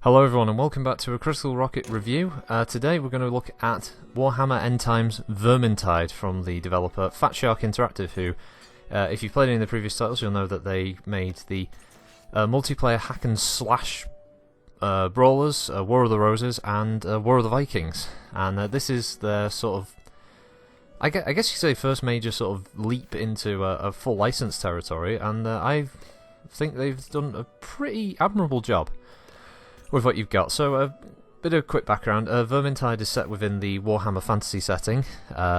Hello everyone and welcome back to a Crystal Rocket review. Today we're going to look at Warhammer End Times Vermintide from the developer Fat Shark Interactive, who, if you've played any of the previous titles, you'll know that they made the multiplayer hack and slash brawlers, War of the Roses and War of the Vikings. And this is their sort of, I guess you could say, first major sort of leap into a full license territory, and I think they've done a pretty admirable job with what you've got. So a bit of quick background. Vermintide is set within the Warhammer fantasy setting,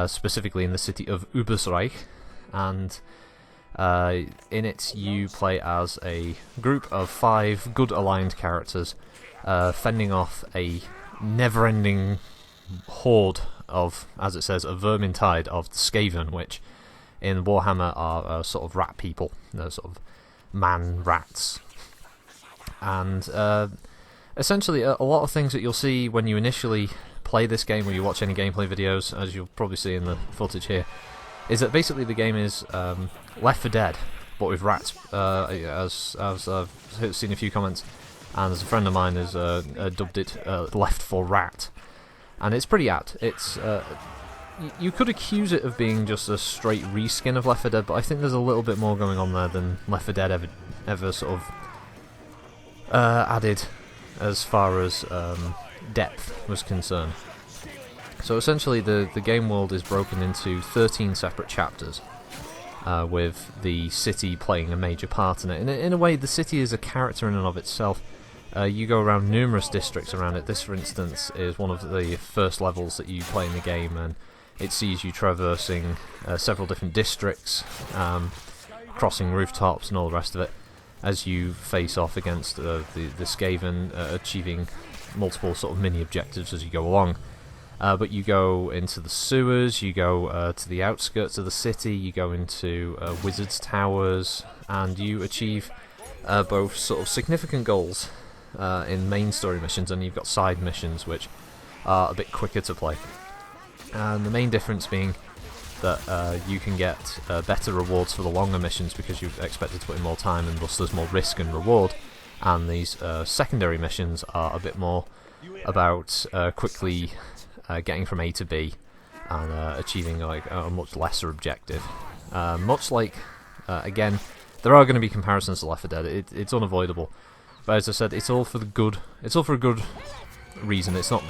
specifically in the city of Ubersreich, and in it you play as a group of 5 good aligned characters fending off a never-ending horde of, as it says, a Vermintide of the Skaven, which in Warhammer are sort of rat people, sort of man rats. And essentially, a lot of things that you'll see when you initially play this game, when you watch any gameplay videos, as you'll probably see in the footage here, is that basically the game is Left 4 Dead, but with rats. As I've seen a few comments, and as a friend of mine has dubbed it Left 4 Rat, and it's pretty apt. It's you could accuse it of being just a straight reskin of Left 4 Dead, but I think there's a little bit more going on there than Left 4 Dead ever sort of added as far as depth was concerned. So essentially the game world is broken into 13 separate chapters, with the city playing a major part in it. In a way, the city is a character in and of itself. You go around numerous districts around it. This, for instance, is one of the first levels that you play in the game, and it sees you traversing several different districts, crossing rooftops and all the rest of it, as you face off against the Skaven, achieving multiple sort of mini objectives as you go along. But you go into the sewers, you go to the outskirts of the city, you go into wizards' towers, and you achieve both sort of significant goals in main story missions, and you've got side missions which are a bit quicker to play. And the main difference being that you can get better rewards for the longer missions because you're expected to put in more time, and thus there's more risk and reward. And these secondary missions are a bit more about quickly getting from A to B and achieving like a much lesser objective. Much like, again, there are going to be comparisons to Left 4 Dead. It's unavoidable, but as I said, it's all for the good. It's all for a good reason. It's not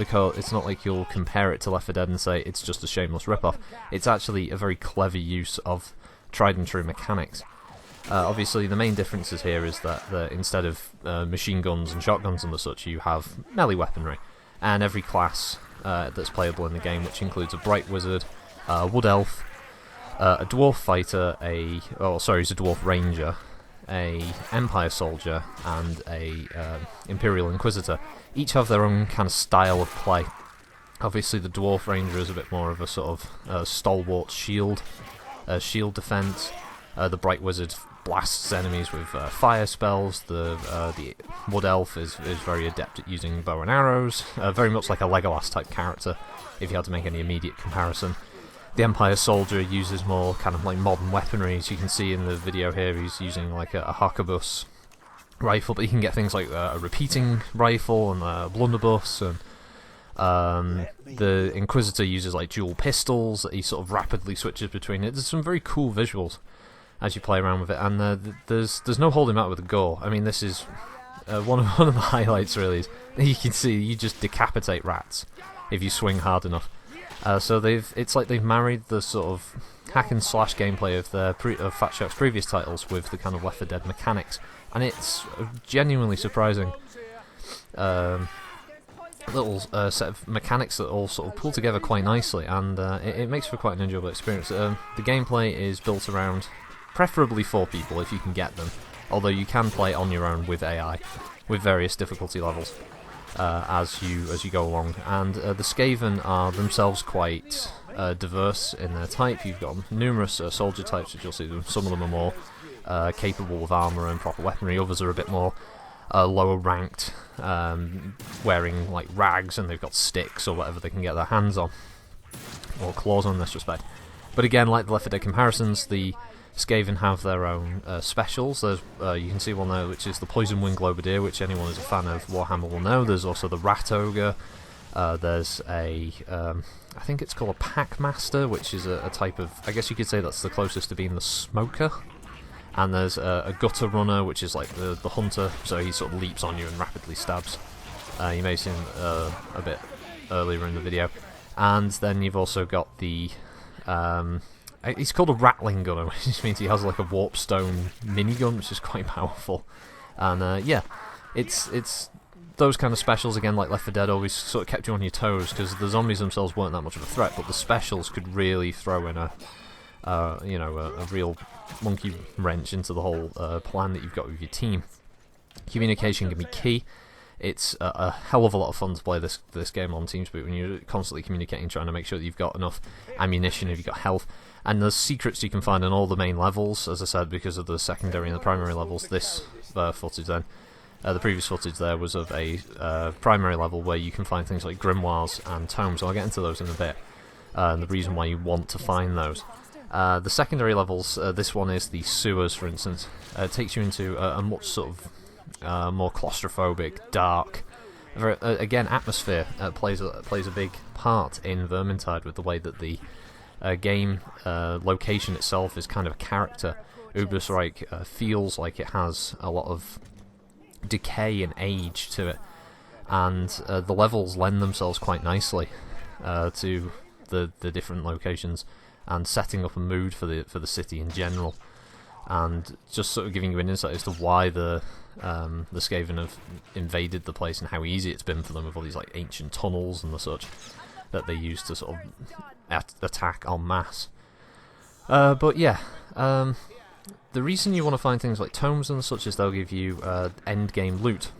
like you'll compare it to Left 4 Dead and say it's just a shameless rip-off. It's actually a very clever use of tried and true mechanics. Obviously, the main differences here is that instead of machine guns and shotguns and the such, you have melee weaponry, and every class that's playable in the game, which includes a bright wizard, a wood elf, a dwarf fighter, he's a dwarf ranger, a empire soldier, and a imperial inquisitor, each have their own kind of style of play. Obviously the dwarf ranger is a bit more of a sort of stalwart shield defense. The bright wizard blasts enemies with fire spells. The wood elf is very adept at using bow and arrows, very much like a Legolas type character if you had to make any immediate comparison. The Empire Soldier uses more kind of like modern weaponry. As you can see in the video here, he's using like a harquebus rifle, but you can get things like a repeating rifle and a blunderbuss, and the Inquisitor uses like dual pistols that he sort of rapidly switches between. There's some very cool visuals as you play around with it, and there's no holding back with the gore. I mean, this is one of the highlights really. Is you can see you just decapitate rats if you swing hard enough. So it's like they've married the sort of hack and slash gameplay of Fat Shark's previous titles with the kind of Left 4 Dead mechanics, and it's a genuinely surprising little set of mechanics that all sort of pull together quite nicely, and it makes for quite an enjoyable experience. The gameplay is built around preferably 4 people if you can get them, although you can play on your own with AI, with various difficulty levels as you go along. And the Skaven are themselves quite diverse in their type. You've got numerous soldier types, which you'll see. Some of them are more capable of armour and proper weaponry, others are a bit more lower ranked, wearing like rags, and they've got sticks or whatever they can get their hands on, or claws on in this respect. But again, like the Left 4 Dead comparisons, the Skaven have their own specials. There's you can see one there, which is the Poison Wing Globadier, which anyone who's a fan of Warhammer will know. There's also the Rat Ogre. There's a I think it's called a Pack Master, which is a type of, I guess you could say that's the closest to being the Smoker. And there's a Gutter Runner, which is like the Hunter, so he sort of leaps on you and rapidly stabs. You may have seen a bit earlier in the video. And then you've also got the he's called a Rattling Gunner, which means he has like a Warpstone minigun, which is quite powerful. And yeah, it's those kind of specials, again, like Left 4 Dead, always sort of kept you on your toes, because the zombies themselves weren't that much of a threat, but the specials could really throw in a real monkey wrench into the whole plan that you've got with your team. Communication can be key. It's a hell of a lot of fun to play this game on TeamSpeak when you're constantly communicating, trying to make sure that you've got enough ammunition, if you've got health. And there's secrets you can find on all the main levels, as I said, because of the secondary and the primary levels. This footage then, the previous footage there was of a primary level where you can find things like grimoires and tomes. So I'll get into those in a bit, and the reason why you want to find those. The secondary levels, this one is the sewers, for instance. It takes you into a much sort of more claustrophobic, dark, again, atmosphere plays a big part in Vermintide, with the way that the game location itself is kind of a character. Ubersreich feels like it has a lot of decay and age to it, and the levels lend themselves quite nicely to the different locations and setting up a mood for the city in general, and just sort of giving you an insight as to why the Skaven have invaded the place and how easy it's been for them with all these like ancient tunnels and the such that they use to sort of attack en masse. But yeah, the reason you want to find things like tomes and such is they'll give you end game loot.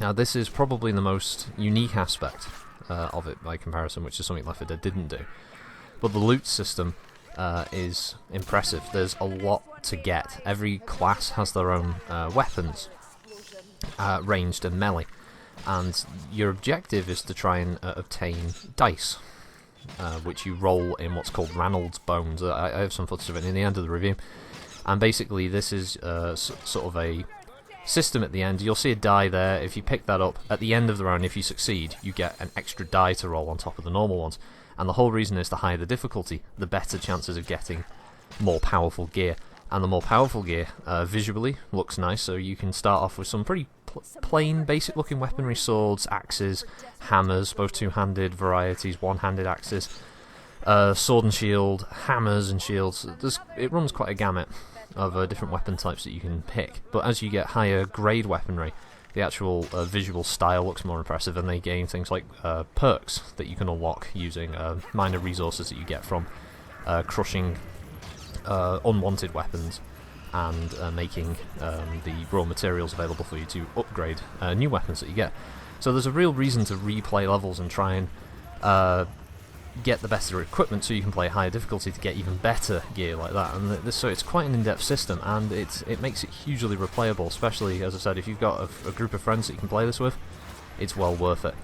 Now this is probably the most unique aspect of it by comparison, which is something Left 4 Dead didn't do. But the loot system is impressive. There's a lot to get. Every class has their own weapons, ranged and melee, and your objective is to try and obtain dice, which you roll in what's called Ranald's Bones. I have some footage of it in the end of the review, and basically this is sort of a system at the end. You'll see a die there. If you pick that up at the end of the round, if you succeed, you get an extra die to roll on top of the normal ones. And the whole reason is the higher the difficulty, the better chances of getting more powerful gear. And the more powerful gear visually looks nice, so you can start off with some pretty plain, basic-looking weaponry: swords, axes, hammers, both two-handed varieties, one-handed axes, sword and shield, hammers and shields. It runs quite a gamut of different weapon types that you can pick. But as you get higher grade weaponry, the actual visual style looks more impressive, and they gain things like perks that you can unlock using minor resources that you get from crushing unwanted weapons and making the raw materials available for you to upgrade new weapons that you get. So there's a real reason to replay levels and try and get the better equipment so you can play higher difficulty to get even better gear like that. And so it's quite an in-depth system, and it makes it hugely replayable, especially, as I said, if you've got a group of friends that you can play this with. It's well worth it.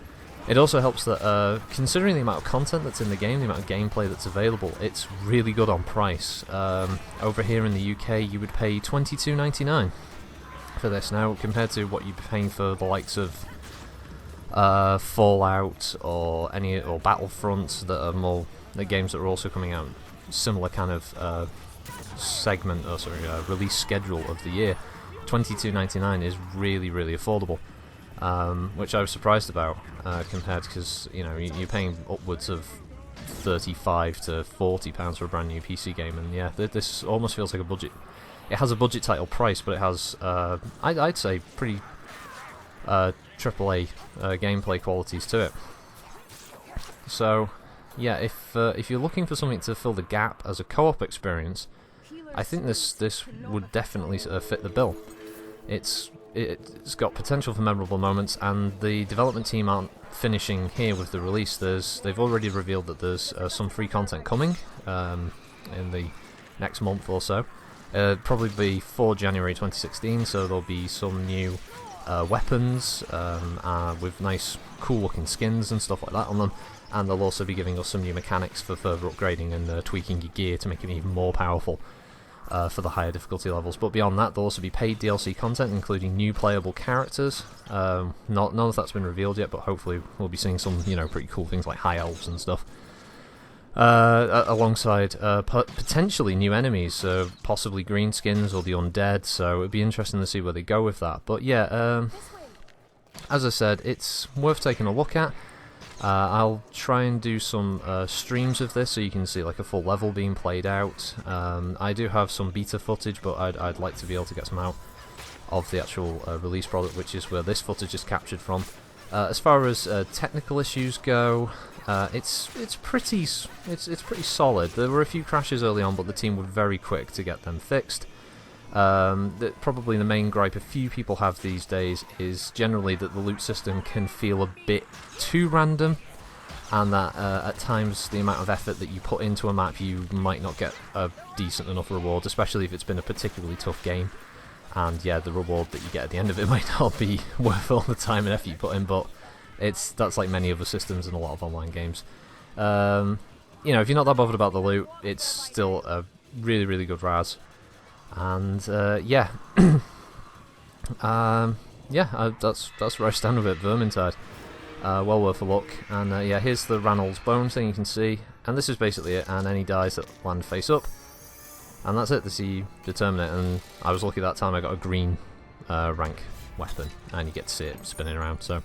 It also helps that, considering the amount of content that's in the game, the amount of gameplay that's available, it's really good on price. Over here in the UK, you would pay $22.99 for this now, compared to what you'd be paying for the likes of Fallout or Battlefront, that are more the games that are also coming out similar kind of release schedule of the year. $22.99 is really, really affordable, which I was surprised about, compared, because you're paying upwards of £35 to £40 for a brand new PC game, and yeah, this almost feels like a budget. It has a budget title price, but it has I'd say pretty AAA gameplay qualities to it. So yeah, if you're looking for something to fill the gap as a co-op experience, I think this would definitely fit the bill. It's got potential for memorable moments, and the development team aren't finishing here with the release. They've already revealed that there's some free content coming in the next month or so. Probably before January 2016, so there'll be some new weapons with nice cool looking skins and stuff like that on them, and they'll also be giving us some new mechanics for further upgrading and tweaking your gear to make it even more powerful. for the higher difficulty levels. But beyond that, there'll also be paid DLC content, including new playable characters. None of that's been revealed yet, but hopefully we'll be seeing some, pretty cool things like high elves and stuff. Alongside potentially new enemies, possibly greenskins or the undead, so it'd be interesting to see where they go with that. But yeah, as I said, it's worth taking a look at. I'll try and do some streams of this so you can see like a full level being played out. I do have some beta footage, but I'd like to be able to get some out of the actual release product, which is where this footage is captured from. As far as technical issues go, it's pretty solid. There were a few crashes early on, but the team were very quick to get them fixed. Probably the main gripe a few people have these days is generally that the loot system can feel a bit too random, and that at times the amount of effort that you put into a map, you might not get a decent enough reward, especially if it's been a particularly tough game. And yeah, the reward that you get at the end of it might not be worth all the time and effort you put in, but that's like many other systems in a lot of online games. If you're not that bothered about the loot, it's still a really, really good RAS. And yeah, that's where I stand with it. Vermintide, well worth a look. And yeah, here's the Ranald's bone thing you can see, and this is basically it. And any dice that land face up, and that's it. This you determine it. And I was lucky that time. I got a green rank weapon, and you get to see it spinning around. So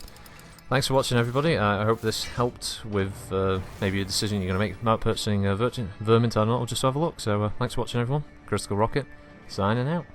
thanks for watching, everybody. I hope this helped with maybe a decision you're going to make about purchasing Vermintide or not, or just have a look. So thanks for watching, everyone. Critical Rocket signing out.